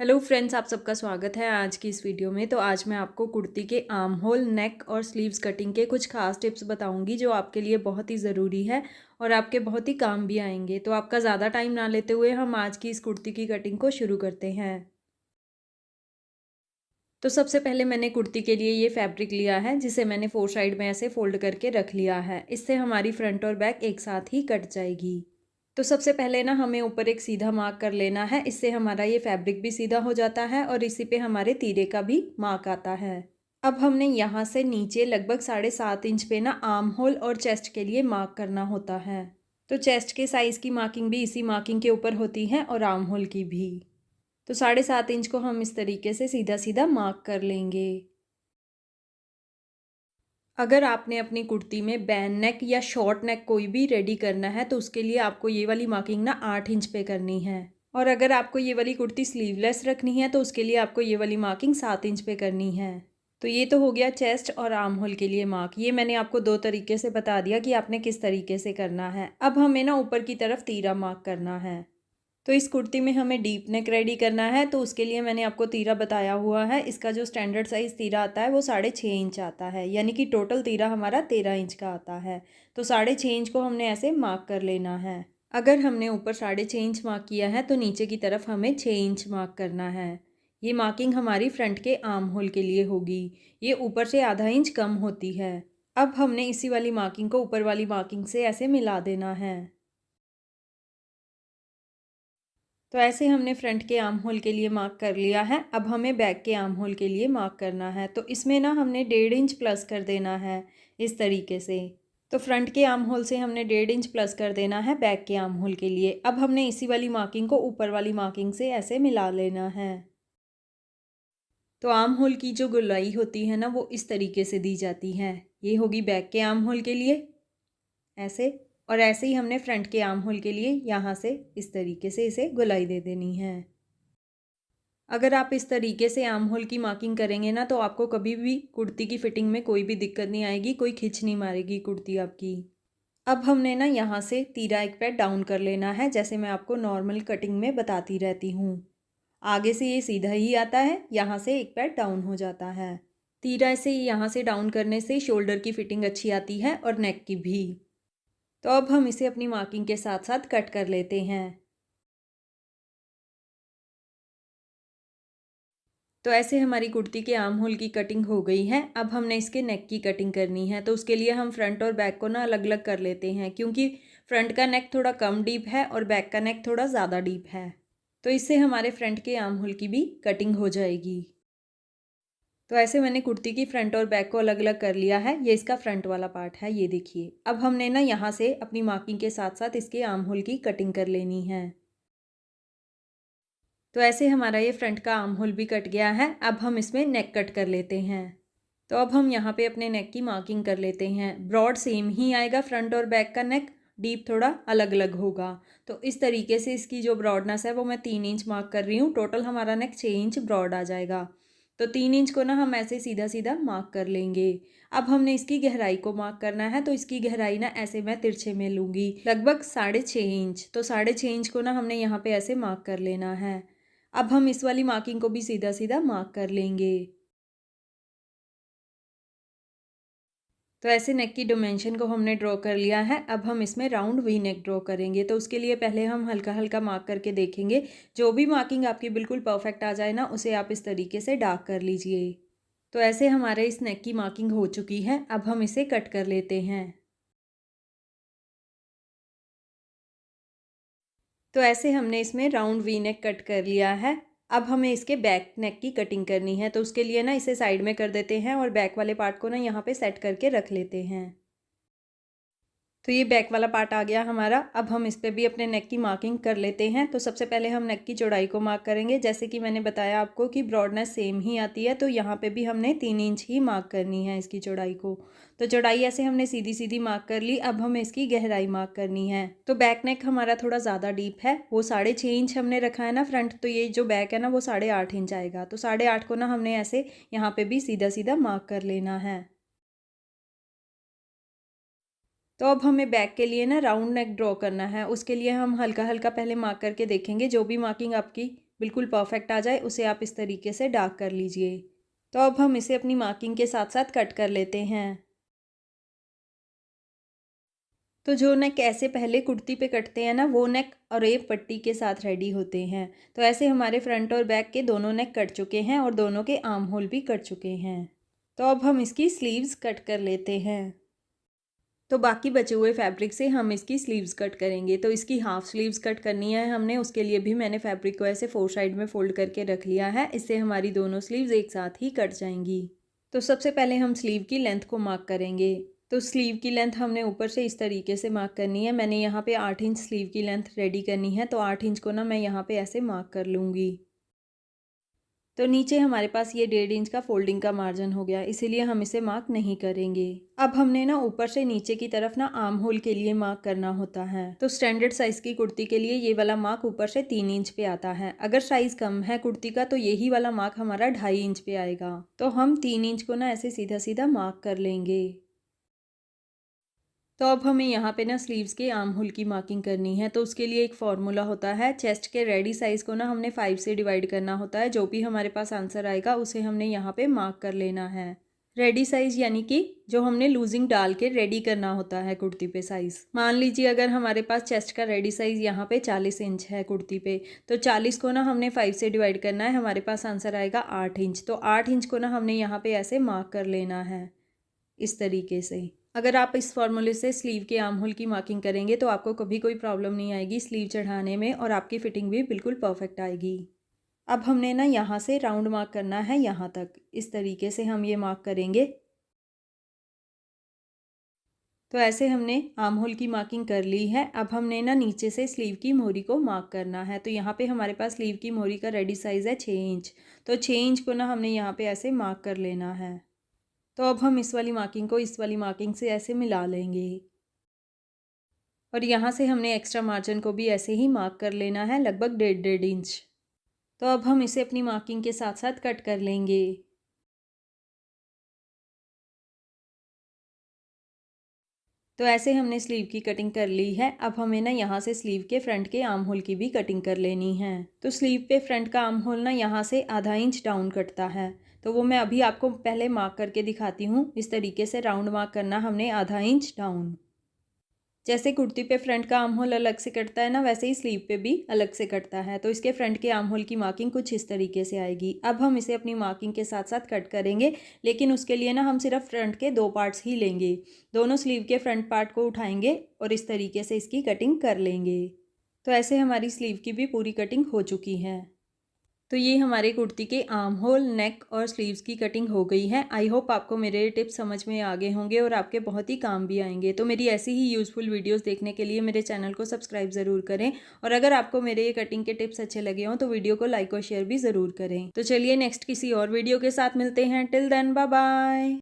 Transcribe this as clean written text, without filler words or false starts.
Hello friends, आप सबका स्वागत है आज की इस वीडियो में। तो आज मैं आपको कुर्ती के आर्म होल, नेक और स्लीव्स कटिंग के कुछ खास टिप्स बताऊंगी जो आपके लिए बहुत ही ज़रूरी है और आपके बहुत ही काम भी आएंगे। तो आपका ज़्यादा टाइम ना लेते हुए हम आज की इस कुर्ती की कटिंग को शुरू करते हैं। तो सबसे पहले मैंने कुर्ती के लिए ये फैब्रिक लिया है जिसे मैंने 4 साइड में ऐसे फोल्ड करके रख लिया है। इससे हमारी फ्रंट और बैक एक साथ ही कट जाएगी। तो सबसे पहले ना हमें ऊपर एक सीधा मार्क कर लेना है। इससे हमारा ये फैब्रिक भी सीधा हो जाता है और इसी पे हमारे तीरे का भी मार्क आता है। अब हमने यहाँ से नीचे लगभग 7.5 इंच पे ना आर्म होल और चेस्ट के लिए मार्क करना होता है। तो चेस्ट के साइज़ की मार्किंग भी इसी मार्किंग के ऊपर होती है और आर्म होल की भी। तो 7.5 इंच को हम इस तरीके से सीधा सीधा मार्क कर लेंगे। अगर आपने अपनी कुर्ती में बैन नेक या शॉर्ट नेक कोई भी रेडी करना है तो उसके लिए आपको ये वाली मार्किंग ना 8 इंच पे करनी है। और अगर आपको ये वाली कुर्ती स्लीवलेस रखनी है तो उसके लिए आपको ये वाली मार्किंग 7 इंच पे करनी है। तो ये तो हो गया चेस्ट और आर्म होल के लिए मार्क। ये मैंने आपको 2 तरीके से बता दिया कि आपने किस तरीके से करना है। अब हमें ना ऊपर की तरफ तीरा मार्क करना है। तो इस कुर्ती में हमें डीप नेक रेडी करना है तो उसके लिए मैंने आपको तीरा बताया हुआ है। इसका जो स्टैंडर्ड साइज़ तीरा आता है वो 6.5 इंच आता है, यानी कि टोटल तीरा हमारा 13 इंच का आता है। तो 6.5 इंच को हमने ऐसे मार्क कर लेना है। अगर हमने ऊपर 6.5 इंच मार्क किया है तो नीचे की तरफ हमें 6 इंच मार्क करना है। ये मार्किंग हमारी फ्रंट के आर्म होल के लिए होगी। ये ऊपर से आधा इंच कम होती है। अब हमने इसी वाली मार्किंग को ऊपर वाली मार्किंग से ऐसे मिला देना है। तो ऐसे हमने फ्रंट के आर्म होल के लिए मार्क कर लिया है। अब हमें बैक के आर्म होल के लिए मार्क करना है। तो इसमें ना हमने 1.5 इंच प्लस कर देना है इस तरीके से। तो फ्रंट के आर्म होल से हमने 1.5 इंच प्लस कर देना है बैक के आर्म होल के लिए। अब हमने इसी वाली मार्किंग को ऊपर वाली मार्किंग से ऐसे मिला लेना है। तो आर्म होल की जो गोलाई होती है ना वो इस तरीके से दी जाती है। ये होगी बैक के आर्म होल के लिए ऐसे, और ऐसे ही हमने फ्रंट के आर्म होल के लिए यहाँ से इस तरीके से इसे गोलाई दे देनी है। अगर आप इस तरीके से आर्म होल की मार्किंग करेंगे ना तो आपको कभी भी कुर्ती की फिटिंग में कोई भी दिक्कत नहीं आएगी, कोई खिंच नहीं मारेगी कुर्ती आपकी। अब हमने ना यहाँ से तीरा एक पैर डाउन कर लेना है, जैसे मैं आपको नॉर्मल कटिंग में बताती रहती हूँ। आगे से ये सीधा ही आता है, यहाँ से एक पैर डाउन हो जाता है। तीरा से यहाँ से डाउन करने से शोल्डर की फिटिंग अच्छी आती है और नेक की भी। तो अब हम इसे अपनी मार्किंग के साथ साथ कट कर लेते हैं। तो ऐसे हमारी कुर्ती के आर्म होल की कटिंग हो गई है। अब हमने इसके नेक की कटिंग करनी है। तो उसके लिए हम फ्रंट और बैक को ना अलग अलग कर लेते हैं, क्योंकि फ्रंट का नेक थोड़ा कम डीप है और बैक का नेक थोड़ा ज़्यादा डीप है। तो इससे हमारे फ्रंट के आर्म होल की भी कटिंग हो जाएगी। तो ऐसे मैंने कुर्ती की फ्रंट और बैक को अलग अलग कर लिया है। ये इसका फ्रंट वाला पार्ट है, ये देखिए। अब हमने ना यहाँ से अपनी मार्किंग के साथ साथ इसके आर्म होल की कटिंग कर लेनी है। तो ऐसे हमारा ये फ्रंट का आर्म होल भी कट गया है। अब हम इसमें नेक कट कर लेते हैं। तो अब हम यहाँ पे अपने नेक की मार्किंग कर लेते हैं। ब्रॉड सेम ही आएगा फ्रंट और बैक का नेक, डीप थोड़ा अलग अलग होगा। तो इस तरीके से इसकी जो ब्रॉडनेस है वो मैं 3 इंच मार्क कर रही हूँ। टोटल हमारा नेक 6 इंच ब्रॉड आ जाएगा। तो 3 इंच को ना हम ऐसे सीधा सीधा मार्क कर लेंगे। अब हमने इसकी गहराई को मार्क करना है। तो इसकी गहराई ना ऐसे मैं तिरछे में लूँगी, लगभग 6.5 इंच। तो 6.5 इंच को ना हमने यहाँ पे ऐसे मार्क कर लेना है। अब हम इस वाली मार्किंग को भी सीधा सीधा मार्क कर लेंगे। तो ऐसे नेक की डायमेंशन को हमने ड्रॉ कर लिया है। अब हम इसमें राउंड वी नेक ड्रॉ करेंगे। तो उसके लिए पहले हम हल्का हल्का मार्क करके देखेंगे। जो भी मार्किंग आपकी बिल्कुल परफेक्ट आ जाए ना, उसे आप इस तरीके से डार्क कर लीजिए। तो ऐसे हमारे इस नेक की मार्किंग हो चुकी है। अब हम इसे कट कर लेते हैं। तो ऐसे हमने इसमें राउंड वी नेक कट कर लिया है। अब हमें इसके बैक नेक की कटिंग करनी है। तो उसके लिए ना इसे साइड में कर देते हैं और बैक वाले पार्ट को ना यहाँ पे सेट करके रख लेते हैं। तो ये बैक वाला पार्ट आ गया हमारा। अब हम इस पे भी अपने नेक की मार्किंग कर लेते हैं। तो सबसे पहले हम नेक की चौड़ाई को मार्क करेंगे। जैसे कि मैंने बताया आपको कि ब्रॉडनेस सेम ही आती है, तो यहाँ पे भी हमने 3 इंच ही मार्क करनी है इसकी चौड़ाई को। तो चौड़ाई ऐसे हमने सीधी सीधी मार्क कर ली। अब हमें इसकी गहराई मार्क करनी है। तो बैक नेक हमारा थोड़ा ज़्यादा डीप है, वो 6.5 इंच हमने रखा है ना फ्रंट। तो ये जो बैक है ना वो 8.5 इंच आएगा। तो 8.5 को ना हमने ऐसे यहाँ पे भी सीधा सीधा मार्क कर लेना है। तो अब हमें बैक के लिए ना राउंड नेक ड्रॉ करना है। उसके लिए हम हल्का हल्का पहले मार्क करके देखेंगे। जो भी मार्किंग आपकी बिल्कुल परफेक्ट आ जाए उसे आप इस तरीके से डार्क कर लीजिए। तो अब हम इसे अपनी मार्किंग के साथ साथ कट कर लेते हैं। तो जो नेक ऐसे पहले कुर्ती पे कटते हैं ना, वो नेक और एक पट्टी के साथ रेडी होते हैं। तो ऐसे हमारे फ्रंट और बैक के दोनों नेक कट चुके हैं और दोनों के आर्म होल भी कट चुके हैं। तो अब हम इसकी स्लीव्स कट कर लेते हैं। तो बाकी बचे हुए फैब्रिक से हम इसकी स्लीव्स कट करेंगे। तो इसकी हाफ स्लीव्स कट करनी है हमने, उसके लिए भी मैंने फैब्रिक को ऐसे 4 साइड में फोल्ड करके रख लिया है। इससे हमारी दोनों स्लीव्स एक साथ ही कट जाएंगी। तो सबसे पहले हम स्लीव की लेंथ को मार्क करेंगे। तो स्लीव की लेंथ हमने ऊपर से इस तरीके से मार्क करनी है। मैंने यहाँ पे 8 इंच स्लीव की लेंथ रेडी करनी है। तो 8 इंच को ना मैं यहाँ पे ऐसे मार्क कर लूँगी। तो नीचे हमारे पास ये 1.5 इंच का फोल्डिंग का मार्जिन हो गया, इसीलिए हम इसे मार्क नहीं करेंगे। अब हमने ना ऊपर से नीचे की तरफ ना आर्म होल के लिए मार्क करना होता है। तो स्टैंडर्ड साइज की कुर्ती के लिए ये वाला मार्क ऊपर से 3 इंच पे आता है। अगर साइज कम है कुर्ती का तो यही वाला मार्क हमारा 2.5 इंच पे आएगा। तो हम 3 इंच को ना ऐसे सीधा सीधा मार्क कर लेंगे। तो अब हमें यहाँ पे ना स्लीव्स के आर्म होल की मार्किंग करनी है। तो उसके लिए एक फॉर्मूला होता है, चेस्ट के रेडी साइज़ को ना हमने 5 से डिवाइड करना होता है। जो भी हमारे पास आंसर आएगा उसे हमने यहाँ पे मार्क कर लेना है। रेडी साइज़ यानी कि जो हमने लूजिंग डाल के रेडी करना होता है कुर्ती पे साइज़। मान लीजिए अगर हमारे पास चेस्ट का रेडी साइज़ यहाँ पे 40 इंच है कुर्ती पे, तो 40 को ना हमने 5 से डिवाइड करना है, हमारे पास आंसर आएगा 8 इंच। तो 8 इंच को ना हमने यहाँ पे ऐसे मार्क कर लेना है इस तरीके से। अगर आप इस फॉर्मूले से स्लीव के आर्म होल की मार्किंग करेंगे तो आपको कभी कोई प्रॉब्लम नहीं आएगी स्लीव चढ़ाने में, और आपकी फिटिंग भी बिल्कुल परफेक्ट आएगी। अब हमने ना यहाँ से राउंड मार्क करना है यहाँ तक, इस तरीके से हम ये मार्क करेंगे। तो ऐसे हमने आर्म होल की मार्किंग कर ली है। अब हमने ना नीचे से स्लीव की मोहरी को मार्क करना है। तो यहाँ पे हमारे पास स्लीव की मोहरी का रेडी साइज़ है 6 इंच। तो 6 इंच को ना हमने यहाँ पे ऐसे मार्क कर लेना है। तो अब हम इस वाली मार्किंग को इस वाली मार्किंग से ऐसे मिला लेंगे, और यहाँ से हमने एक्स्ट्रा मार्जिन को भी ऐसे ही मार्क कर लेना है, लगभग 1.5 इंच। तो अब हम इसे अपनी मार्किंग के साथ साथ कट कर लेंगे। तो ऐसे हमने स्लीव की कटिंग कर ली है। अब हमें ना यहाँ से स्लीव के फ्रंट के आर्म होल की भी कटिंग कर लेनी है। तो स्लीव पे फ्रंट का आर्म होल ना यहाँ से आधा इंच डाउन कटता है। तो वो मैं अभी आपको पहले मार्क करके दिखाती हूँ। इस तरीके से राउंड मार्क करना हमने आधा इंच डाउन। जैसे कुर्ती पे फ्रंट का आर्म होल अलग से कटता है ना, वैसे ही स्लीव पे भी अलग से कटता है। तो इसके फ्रंट के आर्म होल की मार्किंग कुछ इस तरीके से आएगी। अब हम इसे अपनी मार्किंग के साथ साथ कट करेंगे, लेकिन उसके लिए ना हम सिर्फ फ्रंट के 2 पार्ट्स ही लेंगे। दोनों स्लीव के फ्रंट पार्ट को उठाएंगे और इस तरीके से इसकी कटिंग कर लेंगे। तो ऐसे हमारी स्लीव की भी पूरी कटिंग हो चुकी है। तो ये हमारे कुर्ती के आर्म होल, नेक और स्लीव्स की कटिंग हो गई है। आई होप आपको मेरे टिप्स समझ में आ गए होंगे और आपके बहुत ही काम भी आएंगे। तो मेरी ऐसी ही यूज़फुल वीडियोस देखने के लिए मेरे चैनल को सब्सक्राइब ज़रूर करें, और अगर आपको मेरे ये कटिंग के टिप्स अच्छे लगे हों तो वीडियो को लाइक और शेयर भी ज़रूर करें। तो चलिए नेक्स्ट किसी और वीडियो के साथ मिलते हैं। Till then bye bye.